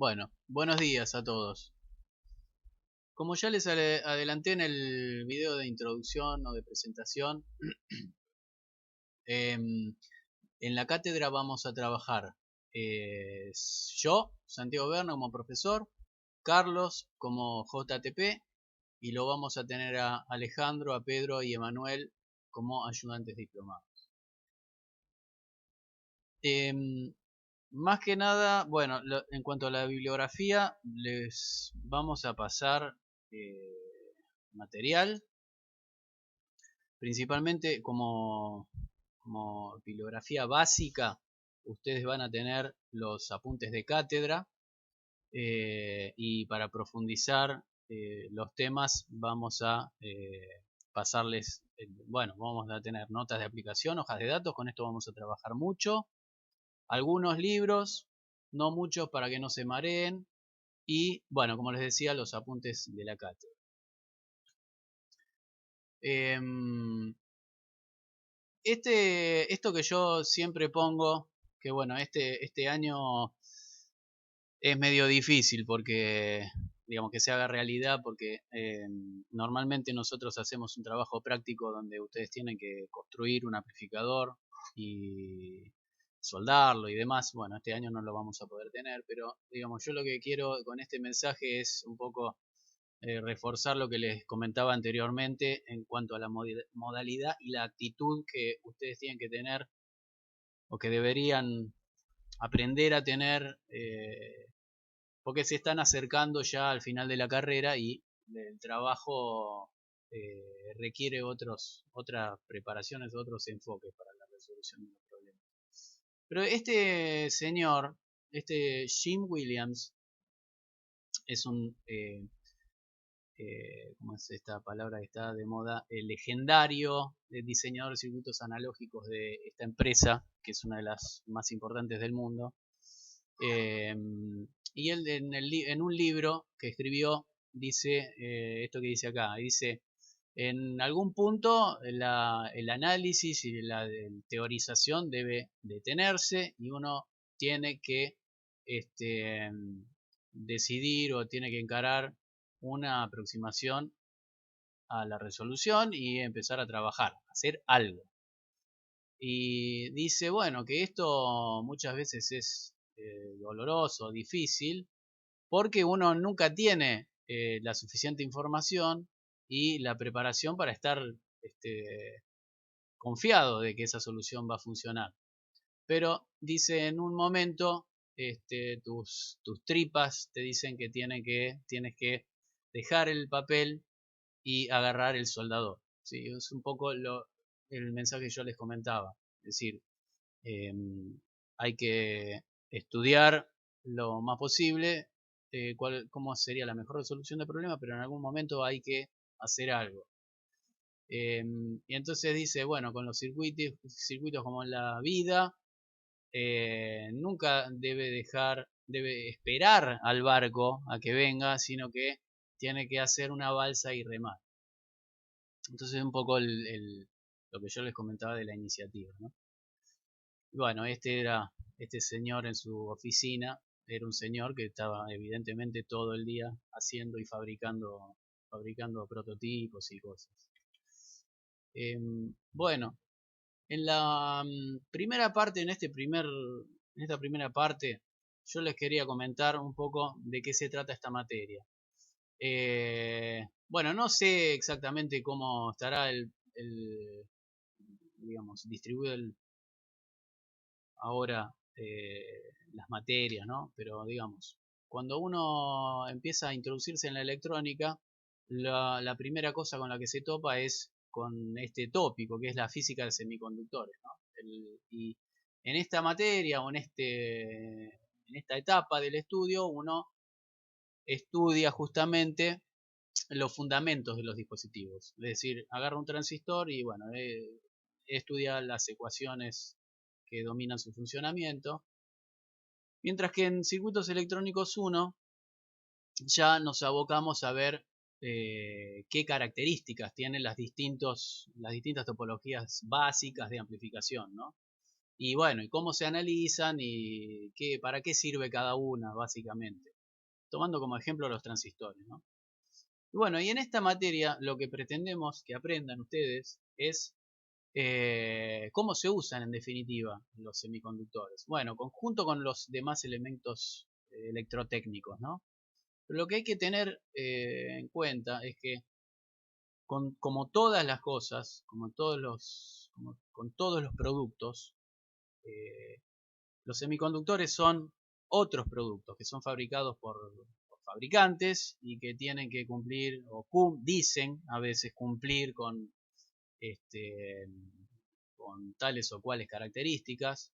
Bueno, buenos días a todos. Como ya les adelanté en el video de introducción o de presentación, em, en la cátedra vamos a trabajar yo, Santiago Berna, como profesor, Carlos como JTP, y lo vamos a tener a Alejandro, a Pedro y Emanuel como ayudantes diplomados. Em, Más que nada, bueno, en cuanto a la bibliografía, les vamos a pasar material, principalmente como bibliografía básica. Ustedes van a tener los apuntes de cátedra, y para profundizar los temas vamos a pasarles, bueno, vamos a tener notas de aplicación, hojas de datos, con esto vamos a trabajar mucho. Algunos libros, no muchos para que no se mareen, y bueno, como les decía, los apuntes de la cátedra. Esto que yo siempre pongo, que bueno, este año es medio difícil porque, digamos, que se haga realidad, porque normalmente nosotros hacemos un trabajo práctico donde ustedes tienen que construir un amplificador y soldarlo y demás. Bueno, este año no lo vamos a poder tener, pero digamos, yo lo que quiero con este mensaje es un poco reforzar lo que les comentaba anteriormente en cuanto a la modalidad y la actitud que ustedes tienen que tener o que deberían aprender a tener, porque se están acercando ya al final de la carrera y el trabajo requiere otras preparaciones, otros enfoques para la resolución de los problemas. Pero este señor, este Jim Williams, es un ¿cómo es esta palabra que está de moda? El legendario diseñador de circuitos analógicos de esta empresa, que es una de las más importantes del mundo. Eh, y él en un libro que escribió dice esto que dice acá, dice, en algún punto el análisis y la teorización debe detenerse y uno tiene que decidir o tiene que encarar una aproximación a la resolución y empezar a trabajar, hacer algo. Y dice, bueno, que esto muchas veces es doloroso, difícil, porque uno nunca tiene la suficiente información y la preparación para estar confiado de que esa solución va a funcionar. Pero dice, en un momento tus tripas te dicen que tienes que dejar el papel y agarrar el soldador. ¿Sí? Es un poco el mensaje que yo les comentaba. Es decir, eh, hay que estudiar lo más posible cómo sería la mejor resolución del problema, pero en algún momento hay que hacer algo. Y entonces dice, bueno, con los circuitos como en la vida, nunca debe esperar al barco a que venga, sino que tiene que hacer una balsa y remar. Entonces un poco lo que yo les comentaba de la iniciativa, ¿no? Bueno, este señor en su oficina, era un señor que estaba evidentemente todo el día haciendo y fabricando prototipos y cosas. Bueno, en la primera parte, en esta primera parte, yo les quería comentar un poco de qué se trata esta materia. Bueno, no sé exactamente cómo estará digamos, distribuido ahora las materias, ¿no? Pero digamos, cuando uno empieza a introducirse en la electrónica, la primera cosa con la que se topa es con este tópico, que es la física de semiconductores, ¿no? Y en esta materia o en esta etapa del estudio, uno estudia justamente los fundamentos de los dispositivos. Es decir, agarra un transistor y bueno, estudia las ecuaciones que dominan su funcionamiento. Mientras que en circuitos electrónicos 1 ya nos abocamos a ver qué características tienen las distintas topologías básicas de amplificación, ¿no? Y bueno, y cómo se analizan y para qué sirve cada una, básicamente. Tomando como ejemplo los transistores, ¿no? Y bueno, y en esta materia lo que pretendemos que aprendan ustedes es cómo se usan en definitiva los semiconductores. Bueno, junto con los demás elementos electrotécnicos, ¿no? Pero lo que hay que tener en cuenta es que como todas las cosas, con todos los productos, eh, los semiconductores son otros productos que son fabricados por fabricantes y que tienen que cumplir o dicen a veces cumplir este, con tales o cuales características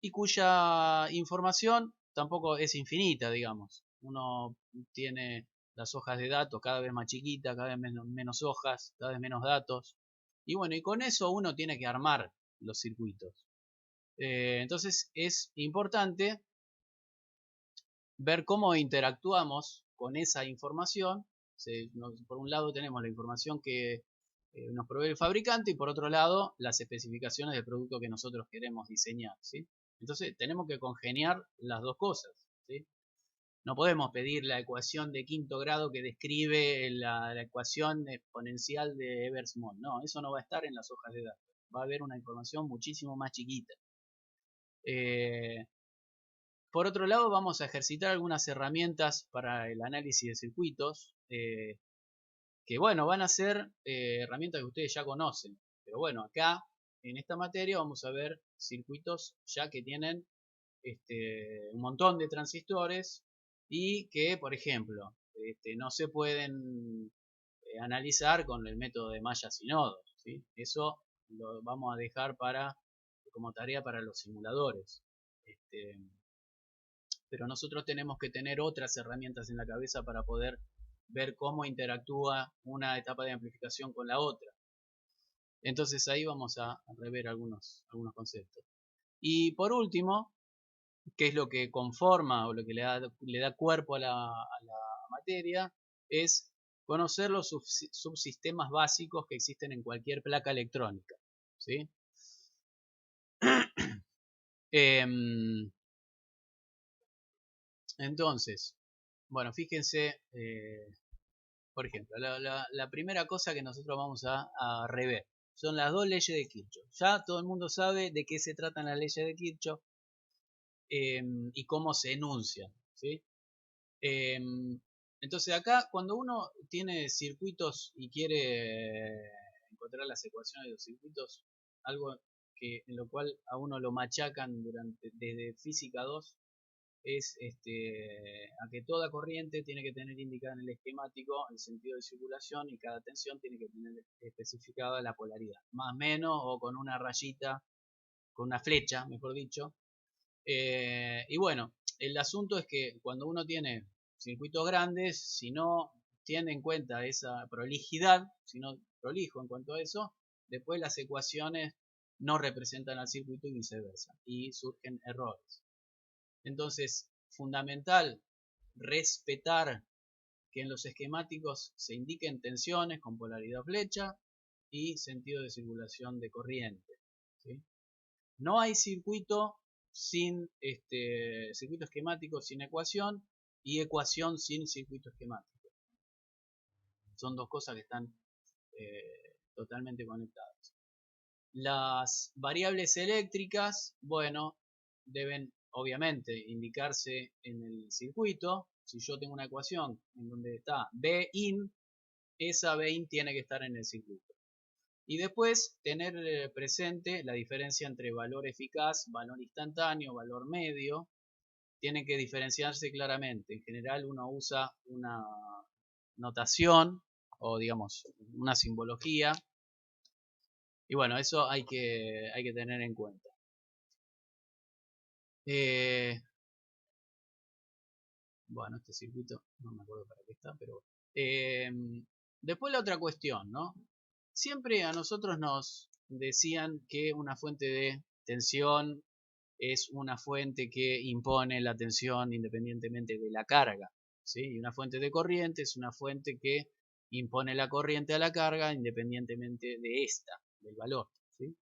y cuya información tampoco es infinita, digamos. Uno tiene las hojas de datos cada vez más chiquitas, cada vez menos hojas, cada vez menos datos. Y bueno, y con eso uno tiene que armar los circuitos. Entonces es importante ver cómo interactuamos con esa información. Por un lado tenemos la información que nos provee el fabricante y por otro lado las especificaciones del producto que nosotros queremos diseñar, ¿sí? Entonces tenemos que congeniar las dos cosas, ¿sí? No podemos pedir la ecuación de quinto grado que describe la ecuación exponencial de Eversmont. No, eso no va a estar en las hojas de datos. Va a haber una información muchísimo más chiquita. Por otro lado, vamos a ejercitar algunas herramientas para el análisis de circuitos, que bueno, van a ser herramientas que ustedes ya conocen. Pero bueno, acá en esta materia vamos a ver circuitos ya que tienen un montón de transistores y que, por ejemplo, no se pueden analizar con el método de mallas y nodos, ¿sí? Eso lo vamos a dejar como tarea para los simuladores. Pero nosotros tenemos que tener otras herramientas en la cabeza para poder ver cómo interactúa una etapa de amplificación con la otra. Entonces ahí vamos a rever algunos conceptos. Y por último, qué es lo que conforma o lo que le da cuerpo a la materia, es conocer los subsistemas básicos que existen en cualquier placa electrónica, ¿sí? Entonces, bueno, fíjense, por ejemplo, la primera cosa que nosotros vamos a rever son las dos leyes de Kirchhoff. Ya todo el mundo sabe de qué se tratan las leyes de Kirchhoff y cómo se enuncian, ¿sí? Entonces acá cuando uno tiene circuitos y quiere encontrar las ecuaciones de los circuitos, algo en lo cual a uno lo machacan desde física 2 es a que toda corriente tiene que tener indicada en el esquemático el sentido de circulación y cada tensión tiene que tener especificada la polaridad, más o menos o con una rayita, con una flecha, mejor dicho. Y bueno, el asunto es que cuando uno tiene circuitos grandes, si no tiene en cuenta esa prolijidad, si no prolijo en cuanto a eso, después las ecuaciones no representan al circuito y viceversa, y surgen errores. Entonces, fundamental respetar que en los esquemáticos se indiquen tensiones con polaridad flecha y sentido de circulación de corriente, ¿sí? No hay circuito sin circuito esquemático sin ecuación y ecuación sin circuito esquemático. Son dos cosas que están totalmente conectadas. Las variables eléctricas, bueno, deben obviamente indicarse en el circuito. Si yo tengo una ecuación en donde está Bin, esa Bin tiene que estar en el circuito. Y después tener presente la diferencia entre valor eficaz, valor instantáneo, valor medio. Tiene que diferenciarse claramente. En general uno usa una notación o digamos una simbología. Y bueno, eso hay que tener en cuenta. Bueno, este circuito no me acuerdo para qué está, pero después la otra cuestión, ¿no? Siempre a nosotros nos decían que una fuente de tensión es una fuente que impone la tensión independientemente de la carga, ¿sí? Y una fuente de corriente es una fuente que impone la corriente a la carga independientemente de esta, del valor, ¿sí?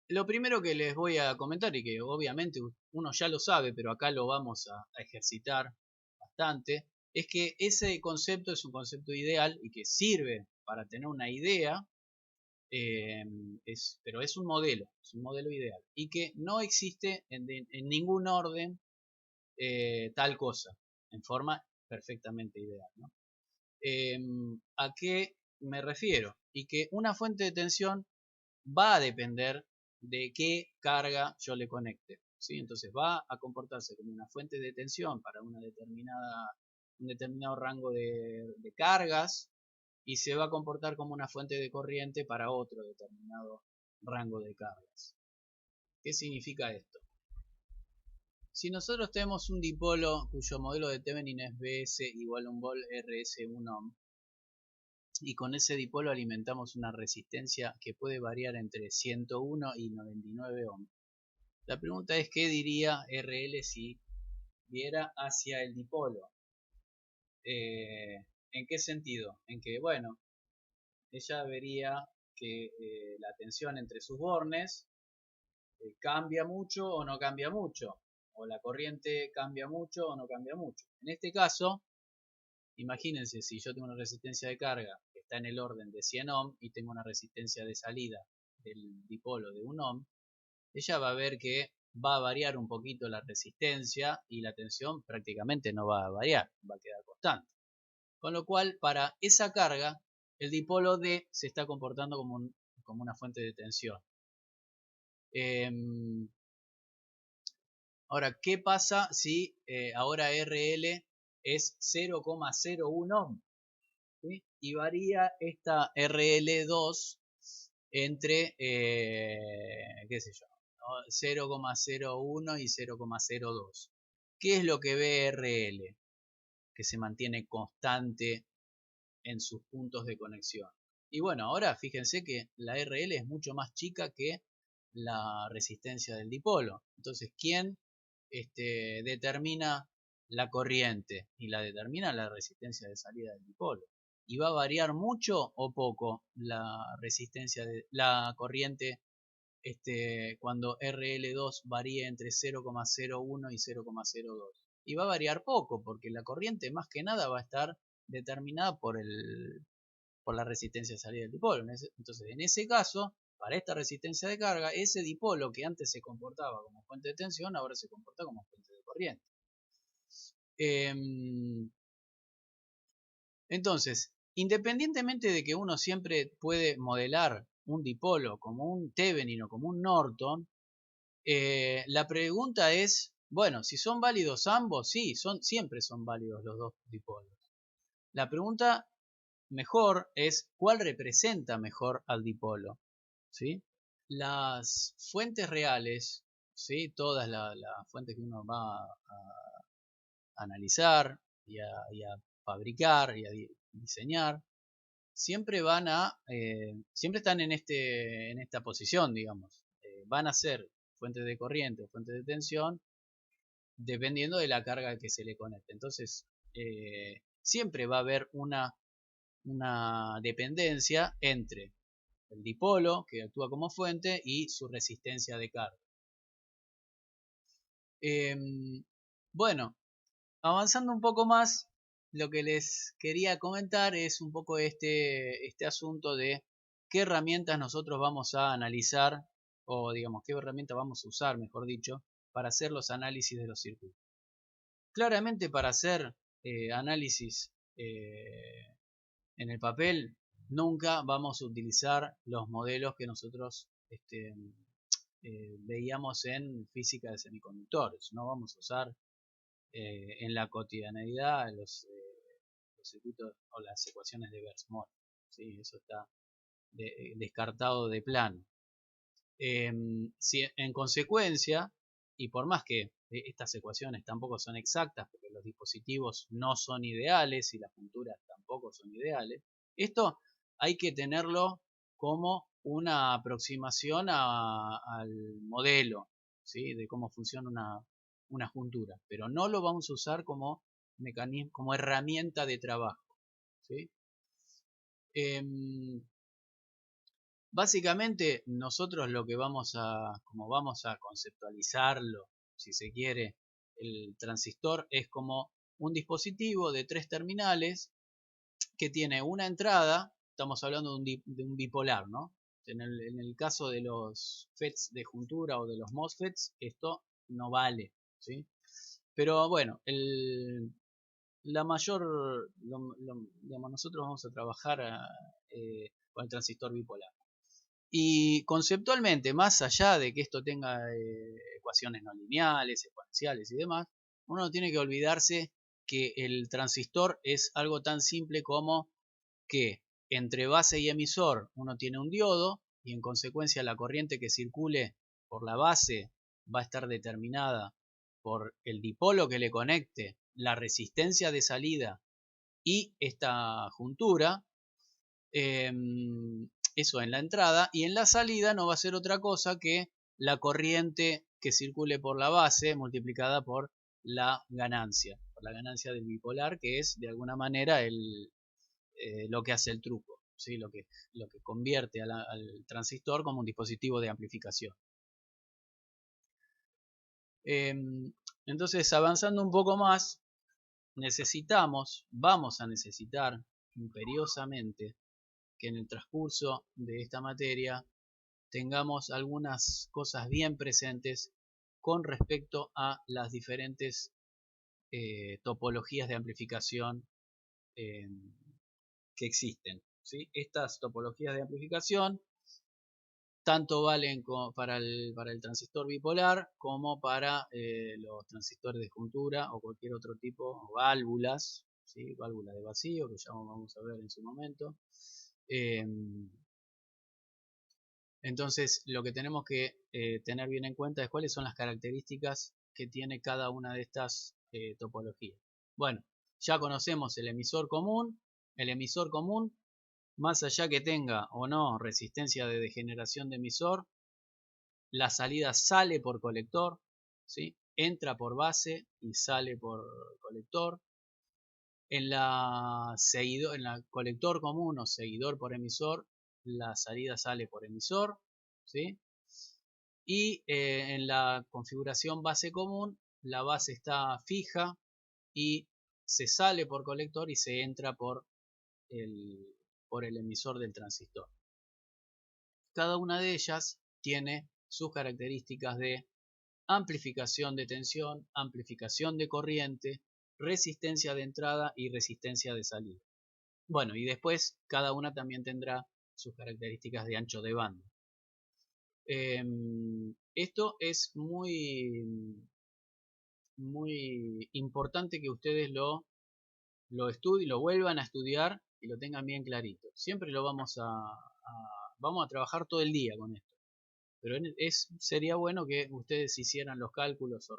Lo primero que les voy a comentar, y que obviamente uno ya lo sabe, pero acá lo vamos a ejercitar bastante, es que ese concepto es un concepto ideal y que sirve para tener una idea, eh, pero es un modelo ideal, y que no existe en ningún orden tal cosa, en forma perfectamente ideal, ¿no? ¿A qué me refiero? Y que una fuente de tensión va a depender de qué carga yo le conecte, ¿sí? Entonces va a comportarse como una fuente de tensión para un determinado rango de cargas, y se va a comportar como una fuente de corriente para otro determinado rango de cargas. ¿Qué significa esto? Si nosotros tenemos un dipolo cuyo modelo de Thevenin es Bs igual a un vol Rs1 ohm, y con ese dipolo alimentamos una resistencia que puede variar entre 101 y 99 ohm, la pregunta es qué diría RL si viera hacia el dipolo. ¿En qué sentido? En que, bueno, ella vería que la tensión entre sus bornes cambia mucho o no cambia mucho, o la corriente cambia mucho o no cambia mucho. En este caso, imagínense si yo tengo una resistencia de carga que está en el orden de 100 ohm y tengo una resistencia de salida del dipolo de 1 ohm, ella va a ver que va a variar un poquito la resistencia y la tensión prácticamente no va a variar, va a quedar constante. Con lo cual, para esa carga, el dipolo D se está comportando como una fuente de tensión. Ahora, ¿qué pasa si ahora RL es 0,01 ohm? ¿Sí? Y varía esta RL2 entre, qué sé yo, ¿no? 0,01 y 0,02. ¿Qué es lo que ve RL? Que se mantiene constante en sus puntos de conexión. Y bueno, ahora fíjense que la RL es mucho más chica que la resistencia del dipolo. Entonces, ¿quién determina la corriente? Y la determina la resistencia de salida del dipolo. ¿Y va a variar mucho o poco la resistencia de la corriente cuando RL2 varíe entre 0,01 y 0,02? Y va a variar poco, porque la corriente más que nada va a estar determinada por la resistencia de salida del dipolo. Entonces, en ese caso, para esta resistencia de carga, ese dipolo que antes se comportaba como fuente de tensión, ahora se comporta como fuente de corriente. Entonces, independientemente de que uno siempre puede modelar un dipolo como un Thevenin o como un Norton, la pregunta es, bueno, si son válidos ambos, sí, siempre son válidos los dos dipolos. La pregunta mejor es cuál representa mejor al dipolo, ¿sí? Las fuentes reales, ¿sí? Todas las fuentes que uno va a analizar y a fabricar y a diseñar, siempre siempre están en esta posición, digamos. Van a ser fuentes de corriente o fuentes de tensión dependiendo de la carga que se le conecte. Entonces, siempre va a haber una dependencia entre el dipolo, que actúa como fuente, y su resistencia de carga. Bueno, avanzando un poco más, lo que les quería comentar es un poco este asunto de qué herramientas nosotros vamos a analizar, o digamos, qué herramientas vamos a usar, mejor dicho, para hacer los análisis de los circuitos. Claramente para hacer análisis en el papel, nunca vamos a utilizar los modelos que nosotros veíamos en física de semiconductores. No vamos a usar en la cotidianeidad los circuitos o las ecuaciones de Bohr-Mol. ¿Sí? Eso está descartado de plano. Si en consecuencia, y por más que estas ecuaciones tampoco son exactas, porque los dispositivos no son ideales y las junturas tampoco son ideales, esto hay que tenerlo como una aproximación al modelo, ¿sí? De cómo funciona una juntura, pero no lo vamos a usar como mecanismo, como herramienta de trabajo, ¿sí? Básicamente nosotros lo que como vamos a conceptualizarlo, si se quiere, el transistor es como un dispositivo de 3 terminales que tiene una entrada, estamos hablando de un bipolar, ¿no? En el caso de los FETs de juntura o de los MOSFETs, esto no vale, ¿sí? Pero bueno, la mayor, digamos, nosotros vamos a trabajar con el transistor bipolar. Y conceptualmente, más allá de que esto tenga ecuaciones no lineales, exponenciales y demás, uno no tiene que olvidarse que el transistor es algo tan simple como que entre base y emisor uno tiene un diodo y en consecuencia la corriente que circule por la base va a estar determinada por el dipolo que le conecte, la resistencia de salida y esta juntura. Eso en la entrada, y en la salida no va a ser otra cosa que la corriente que circule por la base multiplicada por la ganancia del bipolar, que es de alguna manera lo que hace el truco, ¿sí? Lo que convierte al transistor como un dispositivo de amplificación. Entonces, avanzando un poco más, vamos a necesitar imperiosamente que en el transcurso de esta materia tengamos algunas cosas bien presentes con respecto a las diferentes topologías de amplificación eh, que existen, ¿sí? Estas topologías de amplificación tanto valen para el transistor bipolar como para los transistores de juntura o cualquier otro tipo, o válvulas, ¿sí? Válvulas de vacío, que ya vamos a ver en su momento. Entonces, lo que tenemos que tener bien en cuenta es cuáles son las características que tiene cada una de estas topologías. Bueno, ya conocemos el emisor común. El emisor común, más allá que tenga o no resistencia de degeneración de emisor, la salida sale por colector, ¿sí? Entra por base y sale por colector. En la colector común o seguidor por emisor, la salida sale por emisor, ¿sí? Y en la configuración base común, la base está fija y se sale por colector y se entra por el emisor del transistor. Cada una de ellas tiene sus características de amplificación de tensión, amplificación de corriente, resistencia de entrada y resistencia de salida. Bueno, y después cada una también tendrá sus características de ancho de banda. Esto es muy importante que ustedes lo estudien, lo vuelvan a estudiar y lo tengan bien clarito. Siempre lo vamos a trabajar todo el día con esto. Pero sería bueno que ustedes hicieran los cálculos o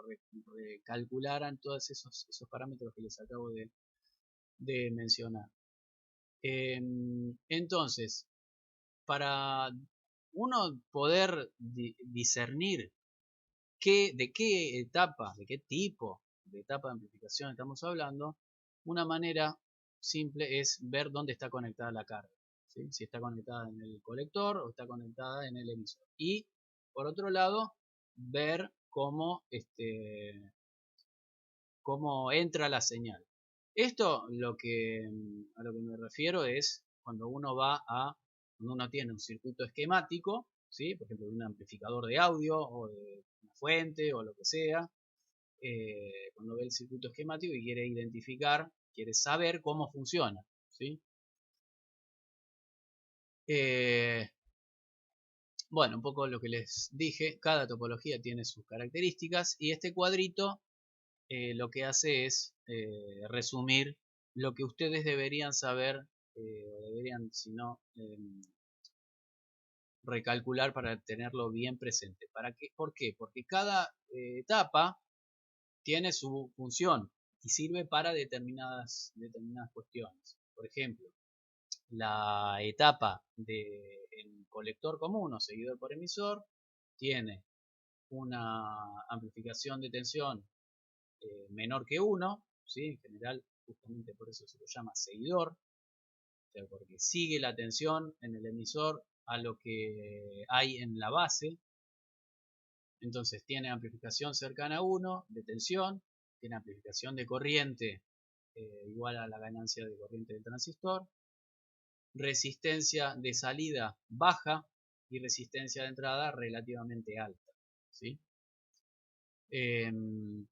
recalcularan todos esos parámetros que les acabo de mencionar. Entonces, para uno poder discernir de qué etapa, de qué tipo de etapa de amplificación estamos hablando, una manera simple es ver dónde está conectada la carga, ¿sí? Si está conectada en el colector o está conectada en el emisor. Y por otro lado, ver cómo entra la señal. Esto a lo que me refiero es cuando cuando uno tiene un circuito esquemático, ¿sí? Por ejemplo, de un amplificador de audio o de una fuente o lo que sea, cuando ve el circuito esquemático y quiere saber cómo funciona, ¿sí? Bueno, un poco lo que les dije, cada topología tiene sus características y este cuadrito lo que hace es resumir lo que ustedes deberían saber o deberían, si no, recalcular para tenerlo bien presente. ¿Por qué? Porque cada etapa tiene su función y sirve para determinadas cuestiones. Por ejemplo, la etapa del colector común o seguidor por emisor tiene una amplificación de tensión menor que 1, ¿sí? En general, justamente por eso se lo llama seguidor, o sea, porque sigue la tensión en el emisor a lo que hay en la base. Entonces tiene amplificación cercana a 1 de tensión, tiene amplificación de corriente igual a la ganancia de corriente del transistor, resistencia de salida baja y resistencia de entrada relativamente alta, ¿sí? En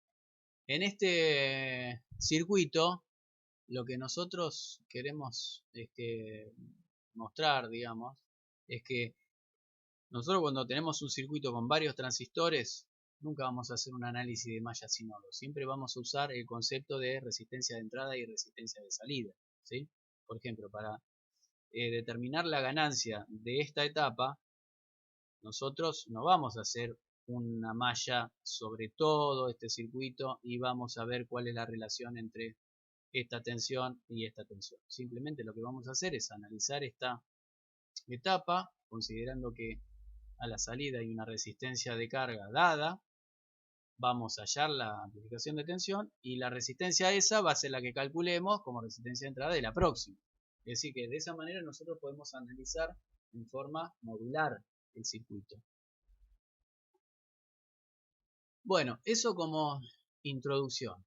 este circuito lo que nosotros queremos mostrar, digamos, es que nosotros cuando tenemos un circuito con varios transistores, nunca vamos a hacer un análisis de malla sin nodo. Siempre vamos a usar el concepto de resistencia de entrada y resistencia de salida, ¿sí? Por ejemplo, para determinar la ganancia de esta etapa, nosotros no vamos a hacer una malla sobre todo este circuito y vamos a ver cuál es la relación entre esta tensión y esta tensión. Simplemente lo que vamos a hacer es analizar esta etapa, considerando que a la salida hay una resistencia de carga dada, vamos a hallar la amplificación de tensión y la resistencia esa va a ser la que calculemos como resistencia de entrada de la próxima. Es decir, que de esa manera nosotros podemos analizar en forma modular el circuito. Bueno, eso como introducción.